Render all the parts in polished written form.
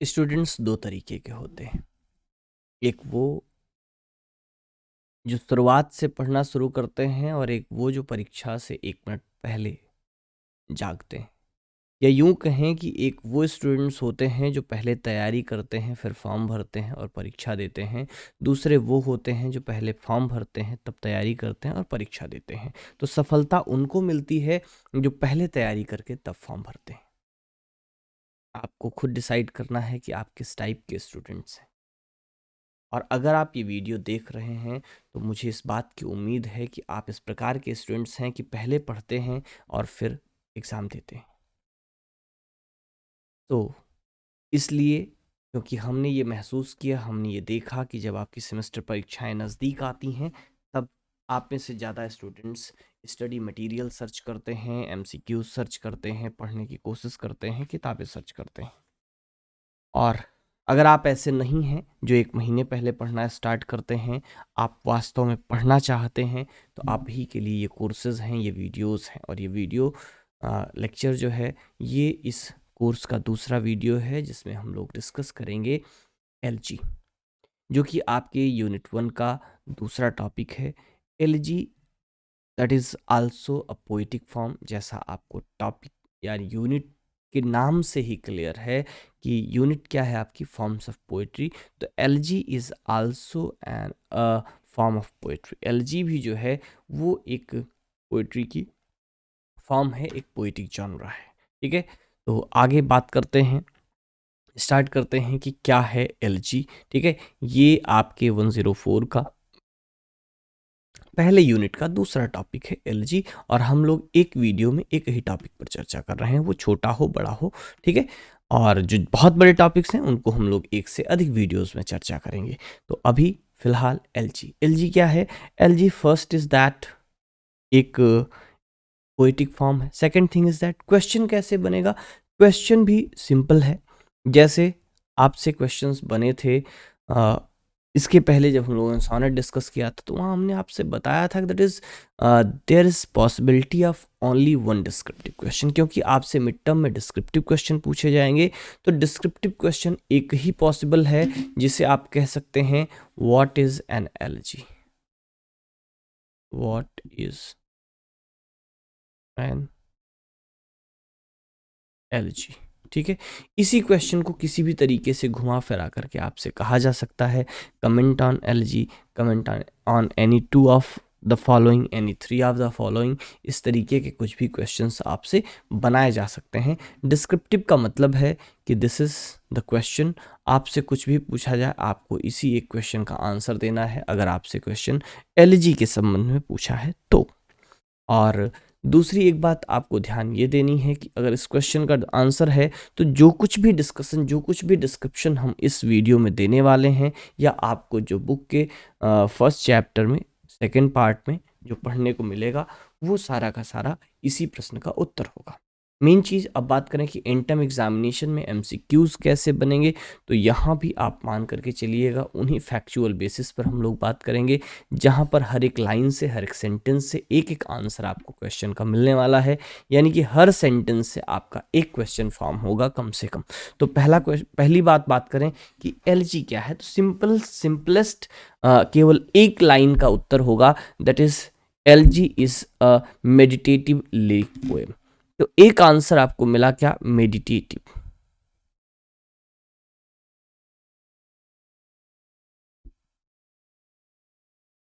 Students दो तरीके के होते हैं। एक वो जो शुरुआत से पढ़ना शुरू करते हैं और एक वो जो परीक्षा से 1 मिनट पहले जागते हैं। या यूं कहें कि एक वो स्टूडेंट्स होते हैं जो पहले तैयारी करते हैं, फिर फॉर्म भरते हैं और परीक्षा देते हैं। दूसरे वो होते हैं जो पहले फॉर्म भरते हैं, तब तैयारी करते हैं और परीक्षा देते हैं। तो सफलता उनको मिलती है जो पहले तैयारी करके तब फॉर्म भरते हैं। आपको खुद डिसाइड करना है कि आप किस टाइप के स्टूडेंट्स हैं। और अगर आप ये वीडियो देख रहे हैं तो मुझे इस बात की उम्मीद है कि आप इस प्रकार के स्टूडेंट्स हैं कि पहले पढ़ते हैं और फिर एग्ज़ाम देते हैं। तो इसलिए क्योंकि हमने ये महसूस किया, हमने ये देखा कि जब आपकी सेमेस्टर परीक्षाएं नज़दीक आती हैं, तब आप में से ज़्यादा स्टूडेंट्स स्टडी मटेरियल सर्च करते हैं, एमसीक्यूज सर्च करते हैं, पढ़ने की कोशिश करते हैं, किताबें सर्च करते हैं। और अगर आप ऐसे नहीं हैं जो 1 महीने पहले पढ़ना स्टार्ट करते हैं, आप वास्तव में पढ़ना चाहते हैं, तो आप ही के लिए ये कोर्सेज़ हैं, ये वीडियोज़ हैं। और ये वीडियो लेक्चर जो है, ये इस कोर्स का दूसरा वीडियो है जिसमें हम लोग डिस्कस करेंगे एलजी, जो कि आपके यूनिट 1 का दूसरा टॉपिक है। LG that is also a poetic form. जैसा आपको टॉपिक या यूनिट के नाम से ही क्लियर है कि यूनिट क्या है आपकी, फॉर्म्स ऑफ पोएट्री। तो LG is also an a form of poetry. LG भी जो है वो एक पोएट्री की फॉर्म है, एक पोएटिक जॉनरा है। ठीक है, तो आगे बात करते हैं, स्टार्ट करते हैं कि क्या है एलजी। ठीक है, ये आपके 104 का पहले यूनिट का दूसरा टॉपिक है एलजी। और हम लोग एक वीडियो में एक ही टॉपिक पर चर्चा कर रहे हैं, वो छोटा हो बड़ा हो। ठीक है, और जो बहुत बड़े टॉपिक्स हैं उनको हम लोग एक से अधिक वीडियोस में चर्चा करेंगे। तो अभी फिलहाल एलजी। एलजी क्या है? एलजी फर्स्ट इज दैट एक पोएटिक फॉर्म है। Second thing is that question कैसे बनेगा? क्वेश्चन भी सिंपल है। जैसे आपसे क्वेश्चंस बने थे इसके पहले जब हम लोगों ने सोनेट डिस्कस किया था, तो वहाँ हमने आपसे बताया था that is there is possibility of only one descriptive question. क्योंकि आपसे मिड टर्म में डिस्क्रिप्टिव क्वेश्चन पूछे जाएंगे, तो डिस्क्रिप्टिव क्वेश्चन एक ही पॉसिबल है जिसे आप कह सकते हैं what is an LG. What is an LG. ठीक है, इसी क्वेश्चन को किसी भी तरीके से घुमा फिरा करके आपसे कहा जा सकता है comment on LG, comment on any 2 of the following, any 3 of the following. इस तरीके के कुछ भी क्वेश्चंस आपसे बनाए जा सकते हैं। डिस्क्रिप्टिव का मतलब है कि दिस इज द क्वेश्चन। आपसे कुछ भी पूछा जाए, आपको इसी एक क्वेश्चन का आंसर देना है, अगर आपसे क्वेश्चन एलजी के संबंध में पूछा है तो। और दूसरी एक बात आपको ध्यान ये देनी है कि अगर इस क्वेश्चन का आंसर है, तो जो कुछ भी डिस्कशन, जो कुछ भी डिस्क्रिप्शन हम इस वीडियो में देने वाले हैं, या आपको जो बुक के फर्स्ट चैप्टर में सेकंड पार्ट में जो पढ़ने को मिलेगा, वो सारा का सारा इसी प्रश्न का उत्तर होगा। मेन चीज़ अब बात करें कि एंटम एग्जामिनेशन में एमसीक्यूज कैसे बनेंगे, तो यहाँ भी आप मान करके चलिएगा उन्हीं फैक्चुअल बेसिस पर हम लोग बात करेंगे, जहाँ पर हर एक लाइन से, हर एक सेंटेंस से एक एक आंसर आपको क्वेश्चन का मिलने वाला है। यानी कि हर सेंटेंस से आपका एक क्वेश्चन फॉर्म होगा कम से कम। तो पहली बात करें कि एलजी क्या है, तो सिंपलेस्ट केवल एक लाइन का उत्तर होगा, that is LG is a meditative lyric poem. तो एक आंसर आपको मिला क्या? मेडिटेटिव।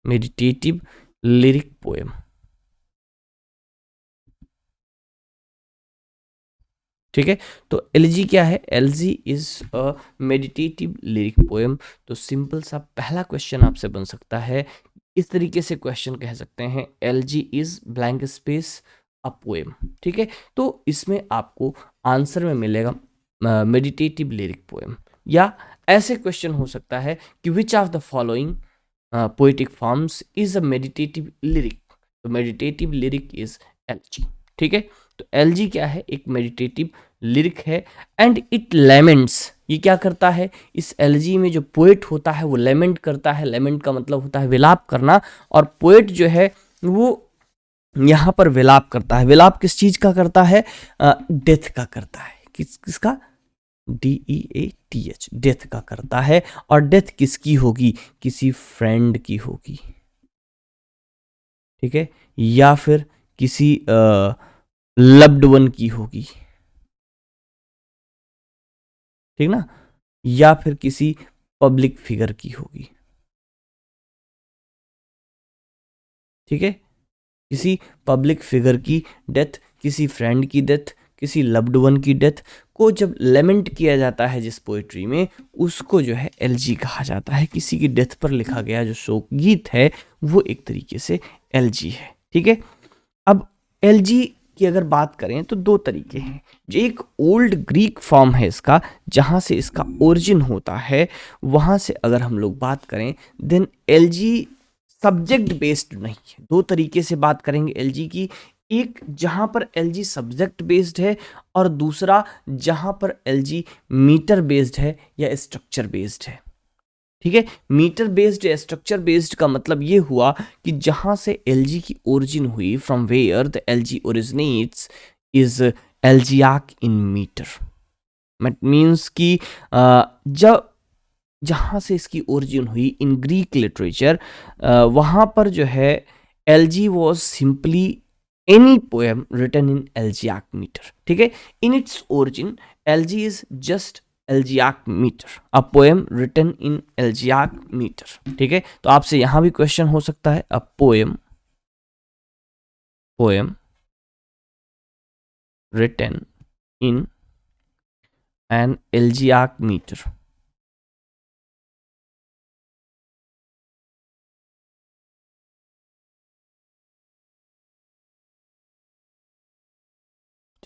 Meditative lyric poem. ठीक है, तो एलजी क्या है? LG is a meditative lyric poem. तो सिंपल सा पहला क्वेश्चन आपसे बन सकता है, इस तरीके से क्वेश्चन कह सकते हैं, LG is blank space a poem. ठीक है, तो इसमें आपको आंसर में मिलेगा मेडिटेटिव लिरिक पोएम। या ऐसे क्वेश्चन हो सकता है कि विच of the following poetic forms is a meditative lyric. तो मेडिटेटिव लिरिक इज एलजी। ठीक है, तो एलजी क्या है? एक मेडिटेटिव लिरिक है। एंड इट लेमेंट्स, ये क्या करता है? इस एलजी में जो पोएट होता है वो लेमेंट करता है। लेमेंट का मतलब होता है विलाप करना, और पोएट जो है वो यहाँ पर विलाप करता है। विलाप किस चीज का करता है? डेथ का करता है। किसका? DEATH, डेथ का करता है। और डेथ किसकी होगी? किसी फ्रेंड की होगी, ठीक है, या फिर किसी लव्ड वन की होगी, ठीक ना, या फिर किसी पब्लिक फिगर की होगी, ठीक है, किसी पब्लिक फिगर की डेथ, किसी फ्रेंड की डेथ, किसी लव्ड वन की डेथ को जब लेमेंट किया जाता है जिस पोएट्री में, उसको जो है एलजी कहा जाता है। किसी की डेथ पर लिखा गया जो शोक गीत है वो एक तरीके से एलजी है, ठीक है। अब एलजी की अगर बात करें तो दो तरीके हैं। जो एक ओल्ड ग्रीक फॉर्म है इसका, जहां से इसका ओरिजिन होता है, वहां से अगर हम लोग बात करें, देन एलजी सब्जेक्ट बेस्ड नहीं है। दो तरीके से बात करेंगे एलजी की, एक जहां पर एलजी सब्जेक्ट बेस्ड है, और दूसरा जहां पर एलजी मीटर बेस्ड है या स्ट्रक्चर बेस्ड है, ठीक है। मीटर बेस्ड या स्ट्रक्चर बेस्ड का मतलब ये हुआ कि जहां से एलजी की ओरिजिन हुई, from where the elegy originates is elegiac in meter. That means कि जब जहां से इसकी ओरिजिन हुई इन ग्रीक लिटरेचर, वहां पर जो है elegy was simply any poem written in elegiac meter, ठीक है। In its origin elegy is just elegiac meter, a poem written in elegiac meter, ठीक है। तो आपसे यहां भी क्वेश्चन हो सकता है, a poem poem written in an elegiac meter,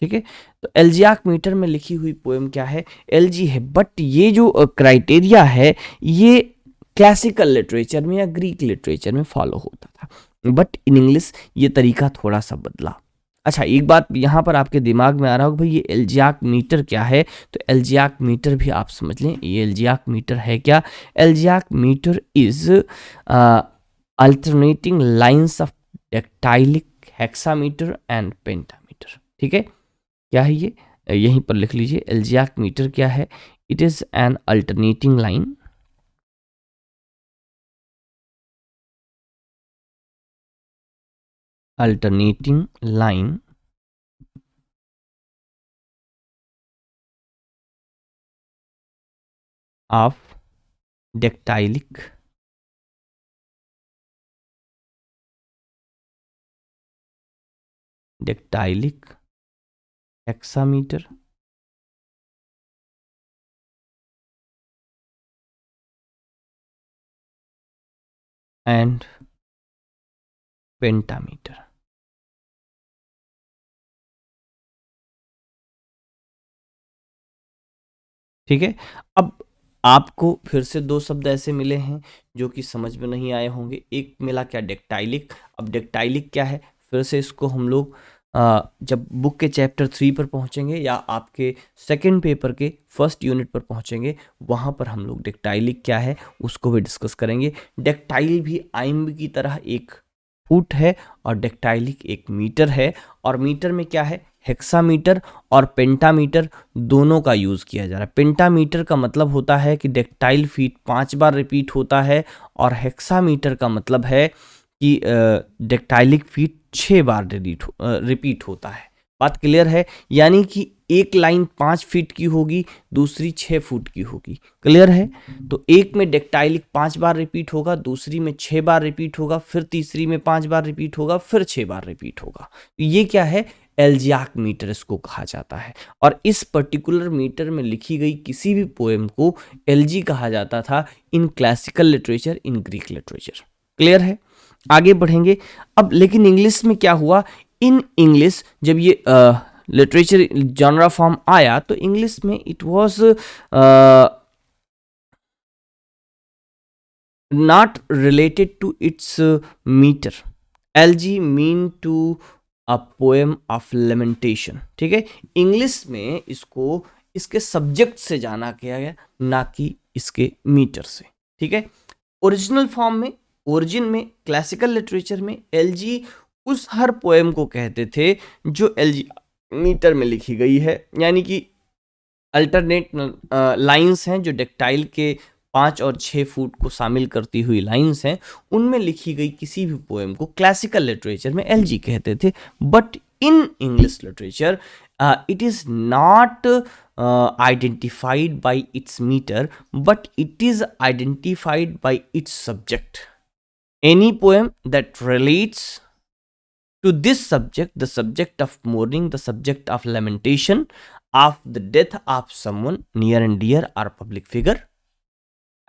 ठीक है। तो एलजियाक मीटर में लिखी हुई पोएम क्या है? एलजी है। बट ये जो क्राइटेरिया है ये क्लासिकल लिटरेचर में या ग्रीक लिटरेचर में फॉलो होता था, बट इन इंग्लिश ये तरीका थोड़ा सा बदला। अच्छा, एक बात यहाँ पर आपके दिमाग में आ रहा होगा, भाई ये एलजियाक मीटर क्या है? तो एलजियाक मीटर भी आप समझ लें, ये एलजियाक मीटर है क्या? Elegiac meter is alternating lines of dactylic hexameter and pentameter, ठीक है। क्या है ये? यहीं पर लिख लीजिए, एलजियाक मीटर क्या है? It is an alternating line of dactylic hexameter and pentameter, ठीक है। अब आपको फिर से दो शब्द ऐसे मिले हैं जो कि समझ में नहीं आए होंगे। एक मिला क्या? डेक्टाइलिक। अब डेक्टाइलिक क्या है? फिर से इसको हम लोग जब बुक के चैप्टर 3 पर पहुंचेंगे या आपके सेकंड पेपर के फर्स्ट यूनिट पर पहुंचेंगे, वहां पर हम लोग डेक्टाइलिक क्या है उसको भी डिस्कस करेंगे। डेक्टाइल भी आइम्ब की तरह एक फुट है और डेक्टाइलिक एक मीटर है। और मीटर में क्या है? हेक्सामीटर और पेंटामीटर दोनों का यूज़ किया जा रहा है। पेंटामीटर का मतलब होता है कि डेक्टाइल फीट 5 बार रिपीट होता है, और हेक्सामीटर का मतलब है कि डेक्टाइलिक फीट 6 बार रिपीट होता है। बात क्लियर है? यानी कि एक लाइन 5 फीट की होगी, दूसरी 6 फुट की होगी। क्लियर है? तो एक में डेक्टाइलिक 5 बार रिपीट होगा, दूसरी में 6 बार रिपीट होगा, फिर तीसरी में 5 बार रिपीट होगा, फिर 6 बार रिपीट होगा। तो ये क्या है? एलजियाक मीटर इसको कहा जाता है। और इस पर्टिकुलर मीटर में लिखी गई किसी भी पोएम को एलजी कहा जाता था इन क्लासिकल लिटरेचर, इन ग्रीक लिटरेचर। क्लियर है? आगे बढ़ेंगे। अब लेकिन इंग्लिश में क्या हुआ? इन इंग्लिश जब ये लिटरेचर जॉनरा फॉर्म आया तो इंग्लिश में it was not related to its meter. Elegy mean to a poem of lamentation, ठीक है। इंग्लिश में इसको इसके सब्जेक्ट से जाना किया गया, ना कि इसके मीटर से, ठीक है। ओरिजिनल फॉर्म में, ओरिजिन में, क्लासिकल लिटरेचर में एलजी उस हर पोएम को कहते थे जो एलजी मीटर में लिखी गई है, यानी कि अल्टरनेट लाइंस हैं जो डेक्टाइल के 5 और 6 फुट को शामिल करती हुई लाइंस हैं, उनमें लिखी गई किसी भी पोएम को क्लासिकल लिटरेचर में एलजी कहते थे। But in English literature it is not identified by its meter, but it is identified by its subject. Any poem that relates to this subject, the subject of mourning, the subject of lamentation, of the death of someone near and dear or public figure,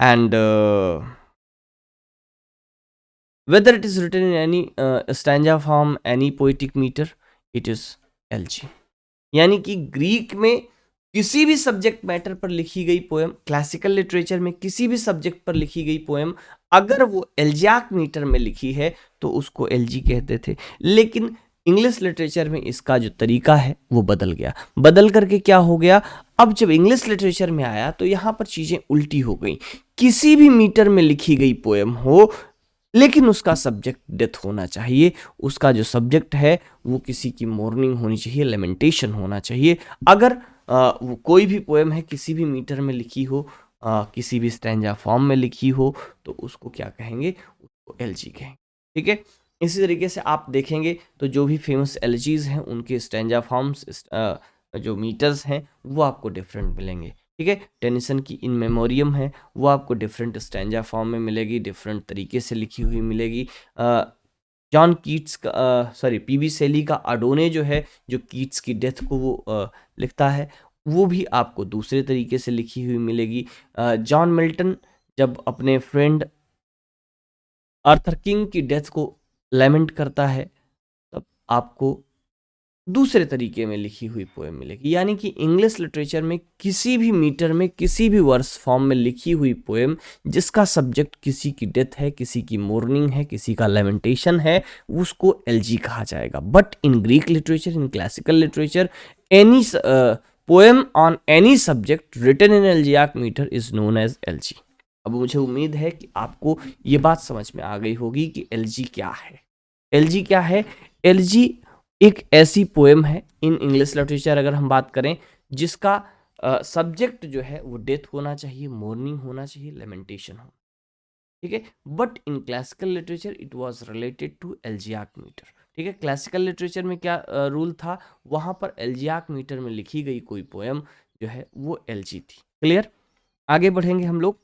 and whether it is written in any stanza form, any poetic meter, it is LG. यानी कि Greek में किसी भी subject matter पर लिखी गई poem, classical literature में किसी भी सब्जेक्ट पर लिखी गई पोएम, अगर वो एल्जियाक मीटर में लिखी है तो उसको एलजी कहते थे। लेकिन इंग्लिश लिटरेचर में इसका जो तरीका है वो बदल गया। बदल करके क्या हो गया, अब जब इंग्लिश लिटरेचर में आया तो यहाँ पर चीज़ें उल्टी हो गई। किसी भी मीटर में लिखी गई पोएम हो, लेकिन उसका सब्जेक्ट डेथ होना चाहिए। उसका जो सब्जेक्ट है वो किसी की मॉर्निंग होनी चाहिए, लेमेंटेशन होना चाहिए। अगर वो कोई भी पोएम है किसी भी मीटर में लिखी हो, किसी भी स्टैंजा फॉर्म में लिखी हो, तो उसको क्या कहेंगे, उसको एलजी कहेंगे। ठीक है, इसी तरीके से आप देखेंगे तो जो भी फेमस एलजीज हैं उनके स्टैंजा फॉर्म्स, जो मीटर्स हैं वो आपको डिफरेंट मिलेंगे। ठीक है, टेनिसन की इन मेमोरियम है वो आपको डिफरेंट स्टैंजा फॉर्म में मिलेगी, डिफरेंट तरीके से लिखी हुई मिलेगी। जॉन कीट्स का पीबी शेली का अडोने जो है, जो कीट्स की डेथ को वो लिखता है, वो भी आपको दूसरे तरीके से लिखी हुई मिलेगी। जॉन मिल्टन जब अपने फ्रेंड आर्थर किंग की डेथ को लेमेंट करता है तब आपको दूसरे तरीके में लिखी हुई पोएम मिलेगी। यानी कि इंग्लिश लिटरेचर में किसी भी मीटर में किसी भी वर्स फॉर्म में लिखी हुई पोएम जिसका सब्जेक्ट किसी की डेथ है, किसी की मोर्निंग है, किसी का लेमेंटेशन है, उसको एलजी कहा जाएगा। But in Greek literature, in classical literature, any poem on any subject written in elegiac metre is known as elegy. अब मुझे उम्मीद है कि आपको ये बात समझ में आ गई होगी कि एलजी क्या है। एलजी क्या है? एलजी एक ऐसी पोएम है इन इंग्लिश लिटरेचर अगर हम बात करें जिसका सब्जेक्ट जो है वो डेथ होना चाहिए, मोर्निंग होना चाहिए, लेमेंटेशन हो। ठीक है, but in classical literature it was related to elegiac metre. ठीक है, क्लासिकल लिटरेचर में क्या रूल था, वहां पर एल्जियाक मीटर में लिखी गई कोई पोएम जो है वो एलजी थी। क्लियर? आगे बढ़ेंगे हम लोग।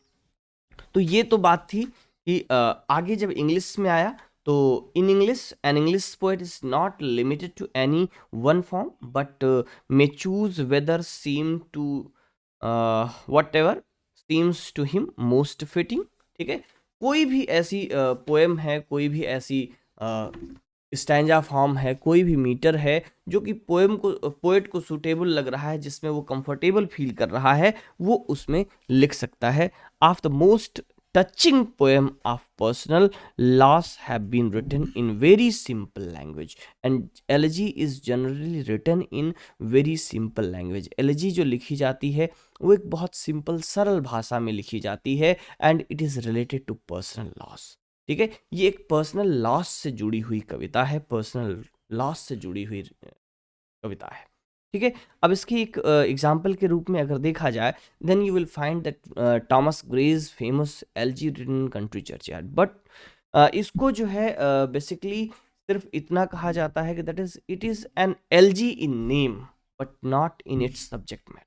तो ये तो बात थी कि आगे जब इंग्लिश में आया तो in English an English poet is not limited to any one form but may choose whether seem to whatever seems to him most fitting. ठीक है, कोई भी ऐसी पोएम है, कोई भी ऐसी स्टैंजा फॉर्म है, कोई भी मीटर है जो कि पोएट को सूटेबल लग रहा है, जिसमें वो कंफर्टेबल फील कर रहा है, वो उसमें लिख सकता है। Of the most touching poem of personal loss have been written in very simple language and elegy is generally written in very simple language। elegy जो लिखी जाती है वो एक बहुत सिंपल सरल भाषा में लिखी जाती है and it is related to personal loss। ठीक है, ये एक पर्सनल लॉस से जुड़ी हुई कविता है, पर्सनल लॉस से जुड़ी हुई कविता है। ठीक है, अब इसकी एक एग्जाम्पल के रूप में अगर देखा जाए then you will find that Thomas Gray's famous elegy written country churchyard. But इसको जो है बेसिकली सिर्फ इतना कहा जाता है कि that is it is N LG in name but not in its subject matter.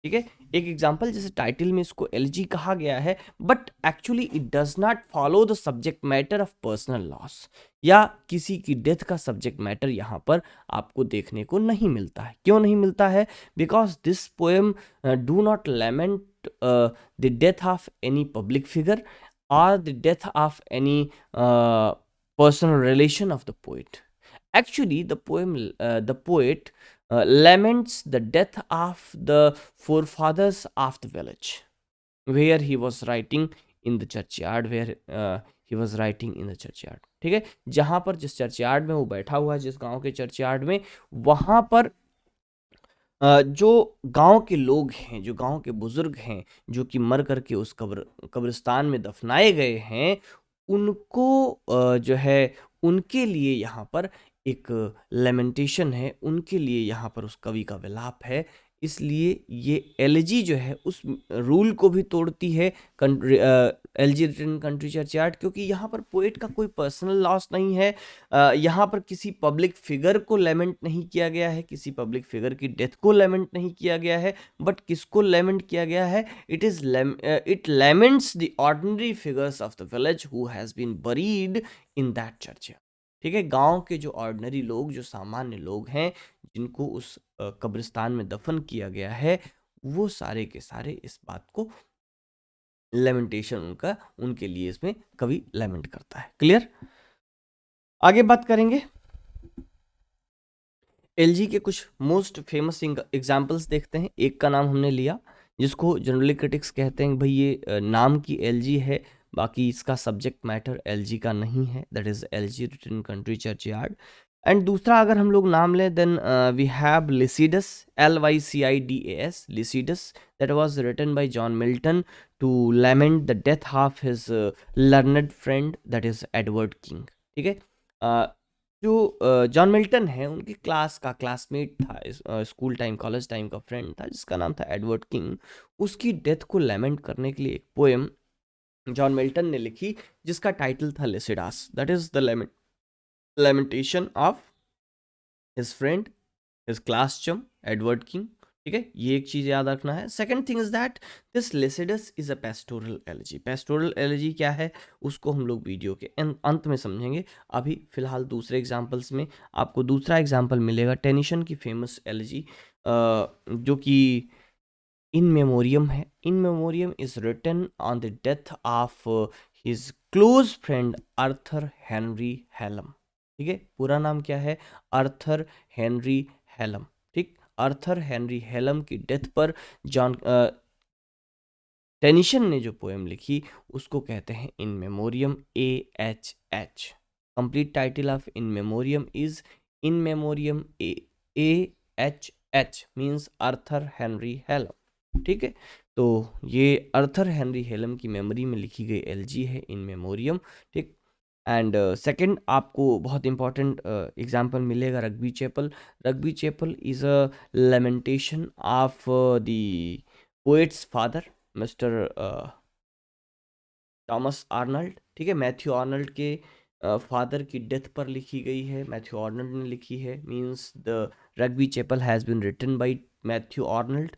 ठीक है, एक एग्जाम्पल जैसे टाइटल में इसको एलजी कहा गया है but actually it does not follow the subject matter of personal loss, या किसी की डेथ का सब्जेक्ट मैटर यहाँ पर आपको देखने को नहीं मिलता है। क्यों नहीं मिलता है? Because this poem do not lament the death of any public figure और the death of any personal relation of the poet. Actually, the poet laments the death of the forefathers of the village where he was writing in the churchyard, where he was writing in the churchyard। ठीक है, जहां पर जिस churchyard में वो बैठा हुआ है, जिस गांव के चर्चयार्ड में, वहां पर जो गांव के लोग हैं, जो गांव के बुजुर्ग हैं, जो कि मर करके उस कब्रिस्तान में दफनाए गए हैं, उनको जो है उनके लिए यहाँ पर एक लेमेंटेशन है, उनके लिए यहाँ पर उस कवि का विलाप है इसलिए ये एलिजी जो है उस रूल को भी तोड़ती है, एलजी रिटन कंट्री चर्चयार्ड, क्योंकि यहाँ पर पोएट का कोई पर्सनल लॉस नहीं है। यहाँ पर किसी पब्लिक फिगर को लेमेंट नहीं किया गया है, किसी पब्लिक फिगर की डेथ को लेमेंट नहीं किया गया है, बट किसको लेमेंट किया गया है? It laments the ordinary figures of the village who has been buried in that church. ठीक है, गांव के जो ऑर्डिनरी लोग, जो सामान्य लोग हैं, जिनको उस कब्रिस्तान में दफन किया गया है, वो सारे के सारे इस बात को लेमेंटेशन उनका, उनके लिए इसमें कवि लेमेंट करता है। क्लियर? आगे बात करेंगे, एलजी के कुछ मोस्ट फेमस एग्जाम्पल्स देखते हैं। एक का नाम हमने लिया, जिसको जनरली क्रिटिक्स कहते हैं भाई ये नाम की एलजी है, बाकी इसका सब्जेक्ट मैटर एलजी का नहीं है, that is elegy written country churchyard. And दूसरा अगर हम लोग नाम लें, then we have Lycidas, LYCIDAS, Lycidas, that was written by John Milton to lament the death of his learned friend, that is Edward King. ठीक है, जो John Milton है, उनकी क्लास का क्लासमेट था, स्कूल टाइम कॉलेज टाइम का friend था, जिसका नाम था एडवर्ड किंग। उसकी डेथ को लैमेंट करने के लिए एक पोएम जॉन मिल्टन ने लिखी, जिसका टाइटल था Lycidas, that is the lamentation of his friend, his class chum Edward King। ठीक है, ये एक चीज याद रखना है। Second thing is that this Lycidas is a pastoral elegy. Pastoral elegy क्या है, उसको हम लोग वीडियो के अंत में समझेंगे। अभी फिलहाल दूसरे एग्जाम्पल्स में आपको दूसरा एग्जाम्पल मिलेगा, टेनिशन की फेमस एलिजी, जो कि इन मेमोरियम है। In memoriam is written on the death of his close friend Arthur Henry Hallam. ठीक है, पूरा नाम क्या है? Arthur Henry Hallam. ठीक, आर्थर हेनरी हेलम की डेथ पर जॉन टेनिशन ने जो पोएम लिखी उसको कहते हैं in memoriam, AHH। Complete title of in memoriam is in memoriam AHH, means Arthur Henry Hallam. ठीक है, तो ये आर्थर हेनरी हेलम की मेमोरी में लिखी गई एलजी है इन मेमोरियम। ठीक, एंड सेकंड आपको बहुत इंपॉर्टेंट एग्जांपल मिलेगा Rugby Chapel. Rugby Chapel is a lamentation of the poet's father mister Thomas Arnold. ठीक है, मैथ्यू आर्नल्ड के फादर की डेथ पर लिखी गई है, मैथ्यू आर्नल्ड ने लिखी है। Means the Rugby Chapel has been written by Matthew Arnold,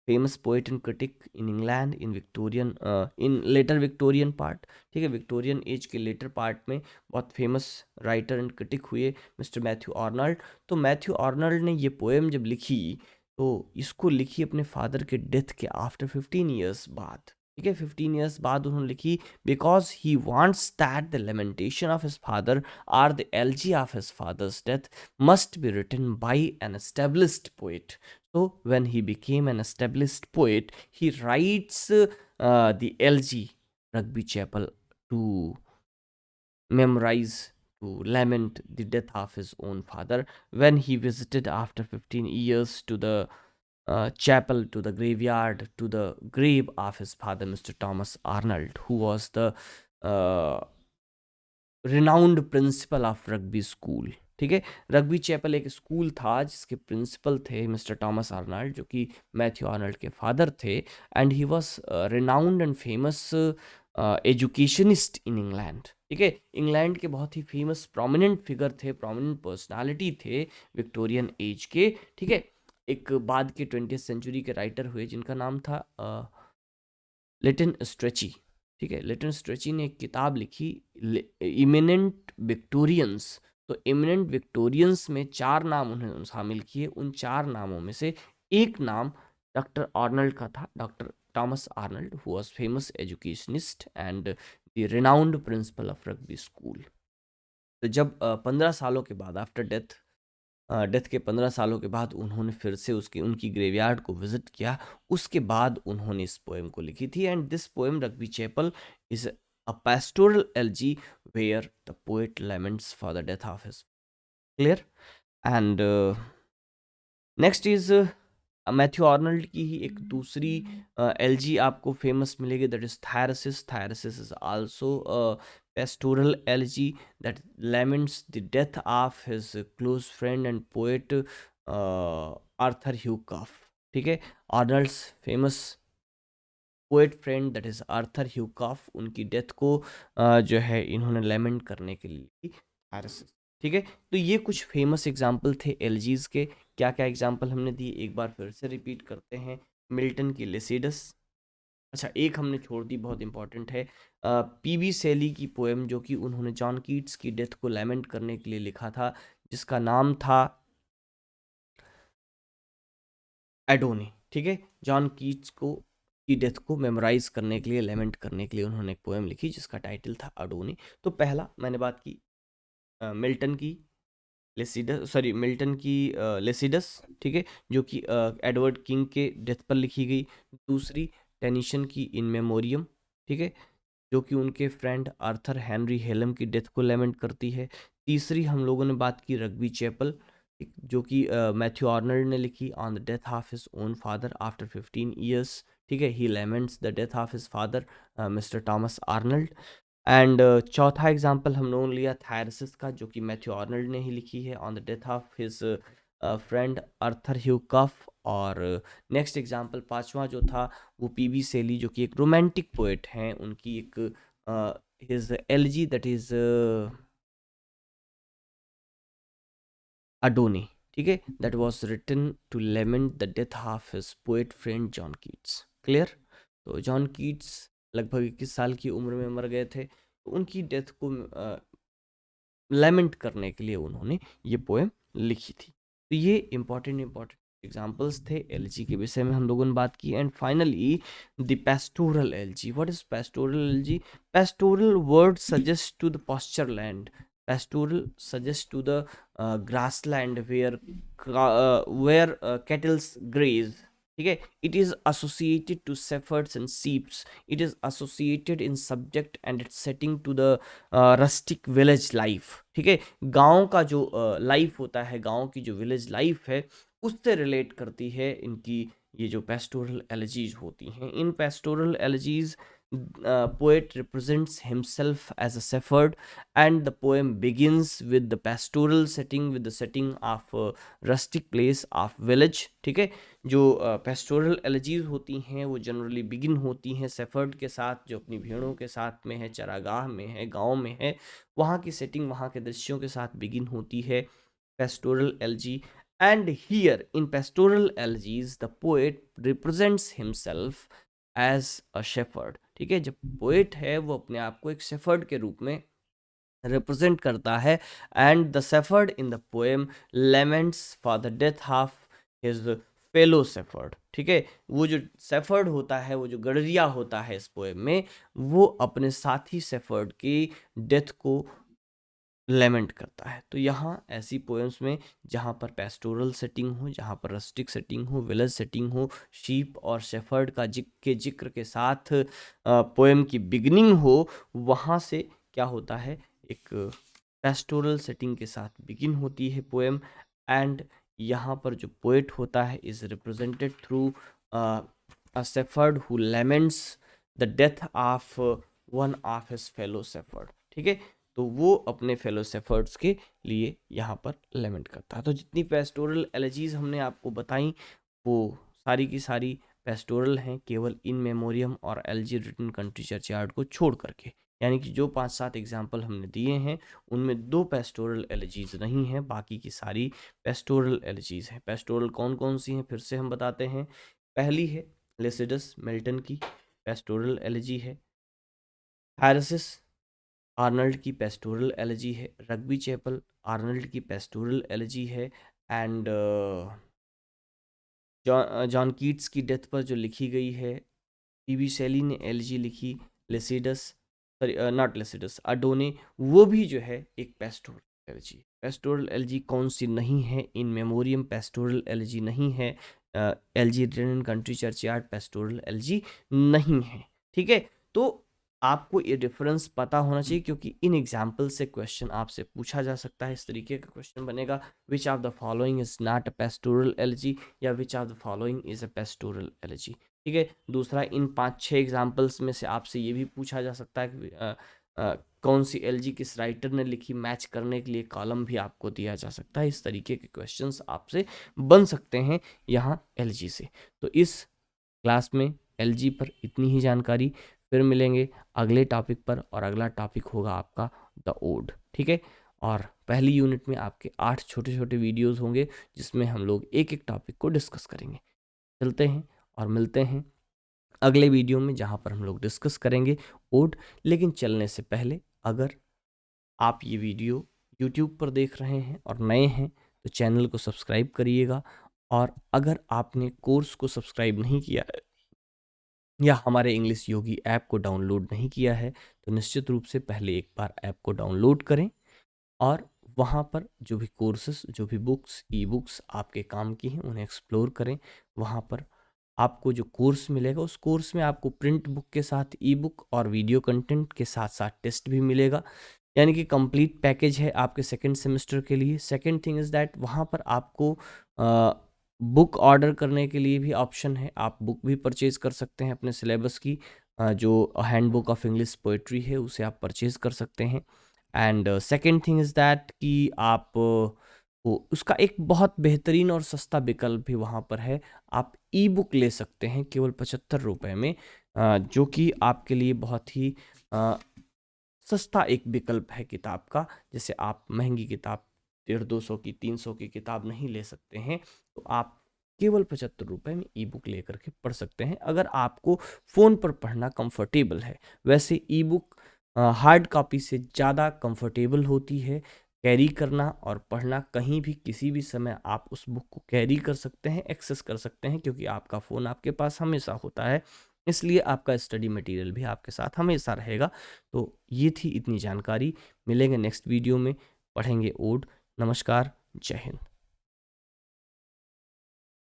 famous poet and critic in England in Victorian, in later Victorian part. ठीक है, विक्टोरियन एज के लेटर पार्ट में बहुत फेमस राइटर एंड क्रिटिक हुए mister Matthew Arnold. तो Matthew Arnold ने ये poem जब लिखी, तो इसको लिखी अपने फादर के डेथ के आफ्टर 15 ईयर्स बाद। ठीक है, 15 ईयर्स बाद उन्होंने लिखी, because he wants that the lamentation of his father are the elegy of his father's death must be written by an established poet. So when he became an established poet, he writes the LG Rugby Chapel to memorize, to lament the death of his own father. When he visited after 15 years to the chapel, to the graveyard, to the grave of his father, Mr. Thomas Arnold, who was the uh, renowned principal of rugby school। ठीक है, rugby chapel एक school था जिसके principal थे mister Thomas Arnold, जो कि Matthew Arnold के father थे। And he was renowned and famous educationist in England. ठीक है, इंग्लैंड के बहुत ही फेमस प्रोमिनेंट फिगर थे, प्रोमिनेंट पर्सनालिटी थे विक्टोरियन एज के। ठीक है, एक बाद के 20th सेंचुरी के राइटर हुए जिनका नाम था लिटन स्ट्रेची। ठीक है, लिटन स्ट्रेची ने एक किताब लिखी, इमिनेंट विक्टोरियंस। तो इमिनेंट विक्टोरियंस में 4 नाम उन्होंने शामिल किए। उन 4 नामों में से एक नाम डॉक्टर आर्नल्ड का था, doctor Thomas Arnold, who was famous educationist and the renowned principle of rugby school. तो जब 15 सालों के बाद, आफ्टर डेथ के 15 सालों के बाद उन्होंने फिर से उनकी ग्रेवयार्ड को विजिट किया, उसके बाद उन्होंने इस पोएम को लिखी थी। And this poem Rugby Chapel is a pastoral elegy where the poet laments for the death of his। Clear? And next is Matthew Arnold की ही एक दूसरी एलजी आपको फेमस मिलेगी, that is Thyrsis. Thyrsis is also pastoral elegy that laments the death of his close friend and poet Arthur Hugh Clough। ठीक है। Arnold's famous poet friend that is Arthur Hugh Clough, उनकी डेथ को जो है इन्होंने लेमेंट करने के लिए थैरसिस। ठीक है, तो ये कुछ फेमस एग्जाम्पल थे एलजीज के। क्या क्या एग्जाम्पल हमने दिए, एक बार फिर से रिपीट करते हैं। मिल्टन की लेसिडस, अच्छा एक हमने छोड़ दी, बहुत इंपॉर्टेंट है, पीबी सेली की पोएम जो कि उन्होंने जॉन कीट्स की डेथ को लेमेंट करने के लिए लिखा था, जिसका नाम था एडोनी। ठीक है, जॉन कीट्स को की डेथ को मेमोराइज करने के लिए, लेमेंट करने के लिए उन्होंने एक पोएम लिखी जिसका टाइटल था अडोनी। तो पहला मैंने बात की मिल्टन की लेसिडस, सॉरी मिल्टन की लेसिडस, ठीक है, जो कि एडवर्ड किंग के डेथ पर लिखी गई। दूसरी टेनिसन की इन मेमोरियम, ठीक है, जो कि उनके फ्रेंड आर्थर हेनरी हेलम की डेथ को लेमेंट करती है। तीसरी हम लोगों ने बात की रग्बी चैपल, जो कि मैथ्यू आर्नल्ड ने लिखी on the death of his own father after 15 years. ठीक है, he laments the death of his father mister Thomas Arnold. And चौथा एग्जाम्पल हम लोगों ने लिया थायरसिस का, जो कि मैथ्यू आर्नल्ड ने ही लिखी है on the death of his friend Arthur Hugh Clough. और नेक्स्ट एग्जाम्पल पांचवा जो था वो पीबी सेली, जो कि एक रोमांटिक पोएट हैं, उनकी एक his elegy that is Adonais, ठीक है, that was written to lament the death of his poet friend John Keats. Clear. तो जॉन कीट्स लगभग 21 साल की उम्र में मर गए थे, तो उनकी डेथ को लेमेंट करने के लिए उन्होंने ये पोएम लिखी थी। तो ये इंपॉर्टेंट एग्जाम्पल्स थे एलजी के विषय में हम लोगों ने बात की। And finally the pastoral elegy. What is pastoral elegy? Pastoral word suggest to the pasture land. Pastoral suggest to the grassland where cattles graze. ठीक है, it is associated to shepherds and sheeps. It is associated in subject and its setting to the rustic village life. ठीक है, गांव का जो life होता है, गांव की जो विलेज लाइफ है, उससे रिलेट करती है इनकी ये जो पेस्टोरल एलजीज होती हैं। इन pastoral एलजीज poet represents himself as a shepherd, and the poem begins with the pastoral setting, with the setting of a rustic place of village। ठीक है, जो पेस्टोरल एलजीज होती हैं वो जनरली बिगिन होती हैं शेफर्ड के साथ, जो अपनी भेड़ों के साथ में है, चरागाह में है, गांव में है, वहाँ की सेटिंग, वहाँ के दृश्यों के साथ बिगिन होती है pastoral elegy. And here in pastoral elegies the poet represents himself as a shepherd. ठीक है, जब पोएट है वो अपने आप को एक शेफर्ड के रूप में रिप्रेजेंट करता है। And the shepherd in the poem laments for the death of his fellow shepherd. ठीक है, वो जो शेफर्ड होता है, वो जो गडरिया होता है इस पोएम में, वो अपने साथी शेफर्ड की डेथ को लेमेंट करता है। तो यहाँ ऐसी पोएम्स में जहाँ पर पेस्टोरल सेटिंग हो, जहाँ पर रस्टिक सेटिंग हो, विलेज सेटिंग हो, शीप और शेफर्ड का जिक्र के साथ पोएम की बिगनिंग हो, वहाँ से क्या होता है, एक पेस्टोरल सेटिंग के साथ बिगिन होती है पोएम। एंड यहाँ पर जो पोएट होता है is represented through a shepherd who laments the death of one of his fellow shepherd. ठीक है, तो वो अपने फेलो शेफर्ड्स के लिए यहाँ पर लेमेंट करता है। तो जितनी पेस्टोरल एलजीज हमने आपको बताई वो सारी की सारी पेस्टोरल हैं, केवल इन मेमोरियम और एलजी रिटन कंट्री चर्चयार्ड को छोड़ करके। यानी कि जो 5-7 एग्जाम्पल हमने दिए हैं उनमें 2 पेस्टोरल एलजीज नहीं हैं, बाकी की सारी पेस्टोरल एलजीज हैं। पेस्टोरल कौन कौन सी हैं फिर से हम बताते हैं। पहली है लेसिडस, मिल्टन की पेस्टोरल एलजी है। हैरिसिस, आर्नल्ड की पेस्टोरल एलजी है। रग्बी चैपल, आर्नल्ड की पेस्टोरल एलजी है। एंड जॉन कीट्स की डेथ पर जो लिखी गई है, पीबी शैली ने एलजी लिखी। लेसिडस, सॉरी नॉट लेसिडस, अडोने, वो भी जो है एक पेस्टोरल एलजी। पेस्टोरल एलजी कौन सी नहीं है? इन मेमोरियम पेस्टोरल एलजी नहीं है। Elegy written country churchyard pastoral elegy नहीं है। ठीक है, तो आपको ये डिफरेंस पता होना चाहिए, क्योंकि इन एग्जाम्पल से क्वेश्चन आपसे पूछा जा सकता है। इस तरीके का क्वेश्चन बनेगा, which of the following is not a pastoral elegy, या which of the following is a pastoral elegy. ठीक है, दूसरा इन 5-6 एग्जाम्पल्स में से आपसे ये भी पूछा जा सकता है कि कौन सी एलजी किस राइटर ने लिखी, मैच करने के लिए कॉलम भी आपको दिया जा सकता है। इस तरीके के क्वेश्चंस आपसे बन सकते हैं यहाँ एलजी से। तो इस क्लास में एलजी पर इतनी ही जानकारी, फिर मिलेंगे अगले टॉपिक पर, और अगला टॉपिक होगा आपका द ओड, ठीक है। और पहली यूनिट में आपके 8 छोटे छोटे वीडियोस होंगे जिसमें हम लोग एक एक टॉपिक को डिस्कस करेंगे। चलते हैं और मिलते हैं अगले वीडियो में जहाँ पर हम लोग डिस्कस करेंगे ओड। लेकिन चलने से पहले अगर आप ये वीडियो यूट्यूब पर देख रहे हैं और नए हैं तो चैनल को सब्सक्राइब करिएगा, और अगर आपने कोर्स को सब्सक्राइब नहीं किया है या हमारे इंग्लिश योगी ऐप को डाउनलोड नहीं किया है तो निश्चित रूप से पहले एक बार ऐप को डाउनलोड करें, और वहाँ पर जो भी कोर्सेस, जो भी बुक्स, ई बुक्स आपके काम की हैं उन्हें एक्सप्लोर करें। वहाँ पर आपको जो कोर्स मिलेगा उस कोर्स में आपको प्रिंट बुक के साथ ई बुक और वीडियो कंटेंट के साथ साथ टेस्ट भी मिलेगा, यानी कि कंप्लीट पैकेज है आपके सेकेंड सेमेस्टर के लिए। सेकेंड थिंग इज़ दैट वहाँ पर आपको बुक ऑर्डर करने के लिए भी ऑप्शन है, आप बुक भी परचेज़ कर सकते हैं अपने सिलेबस की। जो हैंडबुक ऑफ इंग्लिश पोइट्री है उसे आप परचेज़ कर सकते हैं। And second thing is that कि आप वो उसका एक बहुत बेहतरीन और सस्ता विकल्प भी वहाँ पर है, आप ई बुक ले सकते हैं केवल 75 रुपये में, जो कि आपके लिए बहुत ही सस्ता एक विकल्प है किताब का। जैसे आप महंगी किताब 150-200 की, 300 की किताब नहीं ले सकते हैं, तो आप केवल 75 रुपये में ई बुक लेकर के पढ़ सकते हैं अगर आपको फ़ोन पर पढ़ना कंफर्टेबल है। वैसे ई बुक हार्ड कॉपी से ज़्यादा कंफर्टेबल होती है, कैरी करना और पढ़ना कहीं भी किसी भी समय आप उस बुक को कैरी कर सकते हैं, एक्सेस कर सकते हैं, क्योंकि आपका फ़ोन आपके पास हमेशा होता है, इसलिए आपका स्टडी मटेरियल भी आपके साथ हमेशा रहेगा। तो ये थी इतनी जानकारी, मिलेंगे नेक्स्ट वीडियो में, पढ़ेंगे ओड। नमस्कार, जय हिंद।